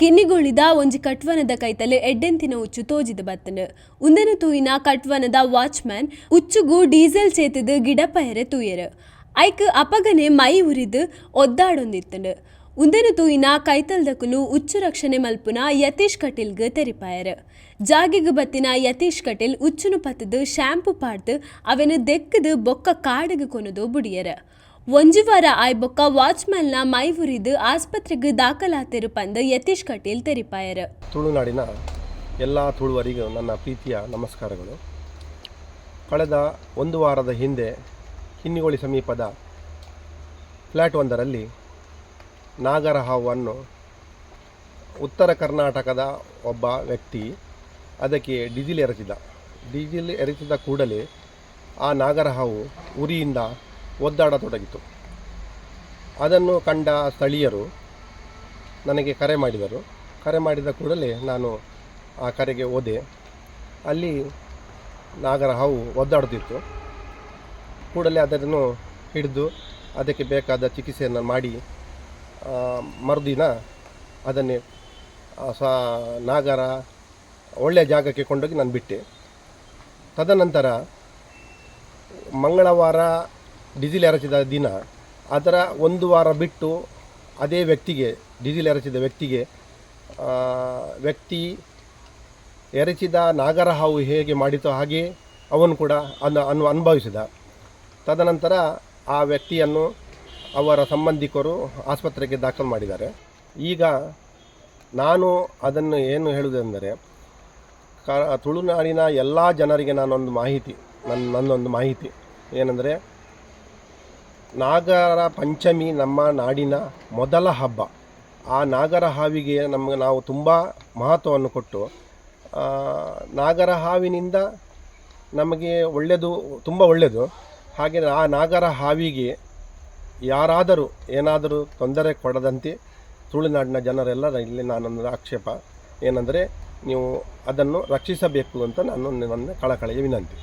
ಕಿನ್ನಿಗೊಳಿದ ಒಂಜಿ ಕಟ್ವನದ ಕೈತಲೆ ಎಡ್ಡೆಂತಿನ ಉಚ್ಚು ತೋಜಿದ ಬತ್ತನು ಉಂದೆನ ತೂಯಿನ ಕಟ್ವನದ watchman ಉಚ್ಚುಗು diesel ಸೇತದ ಗಿಡಪಯರೆ ತೂಯರು hike ಅಪಗನೆ ಮೈ ಉರಿದು ಒದ್ದಾಡೊಂದಿತ್ತನು ಉಂದೆನ ತೂಯಿನ ಕೈತಲ್ದಕುಲು ಉಚ್ಚು ರಕ್ಷಣೆ ಮಲ್ಪುನ ಯತೀಶ್ ಕಟೀಲ್ಗೆ ತೆರಿಪಾಯರು ಜಾಗಿಗ್ ಬತ್ತಿನ ಯತೀಶ್ ಕಟೀಲ್ ಉಚ್ಚುನು ಪತ್ತದು ಶ್ಯಾಂಪು ಪಾಡ್ದು ಅವೆನು ದೆಕ್ಕದು ಬೊಕ್ಕ ಕಾಡಿಗೆ ಕೊನದು ಬುಡಿಯರು ಒಂಜಿ ವಾರ ಆಯ್ ಬೊಕ್ಕ ವಾಚ್ಮ್ಯಾನ್ನ ಮೈ ಉರಿದು ಆಸ್ಪತ್ರೆಗೆ ದಾಖಲಾತಿರು ಪಂದು ಯತೀಶ್ ಕಟೀಲ್ ತೆರಿಪಾಯರು. ತುಳುನಾಡಿನ ಎಲ್ಲ ತುಳುವರಿಗೂ ನನ್ನ ಪ್ರೀತಿಯ ನಮಸ್ಕಾರಗಳು. ಕಳೆದ ಒಂದು ವಾರದ ಹಿಂದೆ ಕಿನ್ನಿಗೋಳಿ ಸಮೀಪದ ಫ್ಲ್ಯಾಟ್ ಒಂದರಲ್ಲಿ ನಾಗರ ಹಾವನ್ನು ಉತ್ತರ ಕರ್ನಾಟಕದ ಒಬ್ಬ ವ್ಯಕ್ತಿ ಅದಕ್ಕೆ ಡೀಸೆಲ್ ಎರಚಿದ ಕೂಡಲೇ ಆ ನಾಗರ ಹಾವು ಉರಿಯಿಂದ ಒದ್ದಾಡತೊಡಗಿತು. ಅದನ್ನು ಕಂಡ ಸ್ಥಳೀಯರು ನನಗೆ ಕರೆ ಮಾಡಿದರು. ಕರೆ ಮಾಡಿದ ಕೂಡಲೇ ನಾನು ಆ ಕರೆಗೆ ಹೋದೆ. ಅಲ್ಲಿ ನಾಗರ ಹಾವು ಒದ್ದಾಡುತ್ತಿತ್ತು. ಕೂಡಲೇ ಅದನ್ನು ಹಿಡಿದು ಅದಕ್ಕೆ ಬೇಕಾದ ಚಿಕಿತ್ಸೆಯನ್ನು ಮಾಡಿ ಮರುದಿನ ಅದನ್ನೇ ನಾಗರ ಒಳ್ಳೆಯ ಜಾಗಕ್ಕೆ ಕೊಂಡೋಗಿ ನಾನು ಬಿಟ್ಟೆ. ತದನಂತರ ಮಂಗಳವಾರ ಡೀಸೆಲ್ ಎರಚಿದ ದಿನ ಅದರ ಒಂದು ವಾರ ಬಿಟ್ಟು ಅದೇ ವ್ಯಕ್ತಿಗೆ ಡೀಸೆಲ್ ಎರಚಿದ ವ್ಯಕ್ತಿ ಎರಚಿದ ನಾಗರ ಹಾವು ಹೇಗೆ ಮಾಡಿತೋ ಹಾಗೆ ಅವನು ಕೂಡ ಅನುಭವಿಸಿದ. ತದನಂತರ ಆ ವ್ಯಕ್ತಿಯನ್ನು ಅವರ ಸಂಬಂಧಿಕರು ಆಸ್ಪತ್ರೆಗೆ ದಾಖಲು ಮಾಡಿದ್ದಾರೆ. ಈಗ ನಾನು ಅದನ್ನು ಏನು ಹೇಳುವುದೆಂದರೆ ತುಳುನಾಡಿನ ಎಲ್ಲ ಜನರಿಗೆ ನನ್ನೊಂದು ಮಾಹಿತಿ ಏನೆಂದರೆ, ನಾಗರ ಪಂಚಮಿ ನಮ್ಮ ನಾಡಿನ ಮೊದಲ ಹಬ್ಬ. ಆ ನಾಗರ ಹಾವಿಗೆ ನಾವು ತುಂಬ ಮಹತ್ವವನ್ನು ಕೊಟ್ಟು ನಾಗರ ಹಾವಿನಿಂದ ನಮಗೆ ತುಂಬ ಒಳ್ಳೆಯದು. ಹಾಗೆ ಆ ನಾಗರ ಹಾವಿಗೆ ಯಾರಾದರೂ ಏನಾದರೂ ತೊಂದರೆ ಕೊಡದಂತೆ ತುಳುನಾಡಿನ ಜನರೆಲ್ಲ ಇಲ್ಲಿ ನಾನೊಂದು ಆಕ್ಷೇಪ ಏನೆಂದರೆ, ನೀವು ಅದನ್ನು ರಕ್ಷಿಸಬೇಕು ಅಂತ ನನ್ನ ಕಳಕಳಿಯ ವಿನಂತಿ.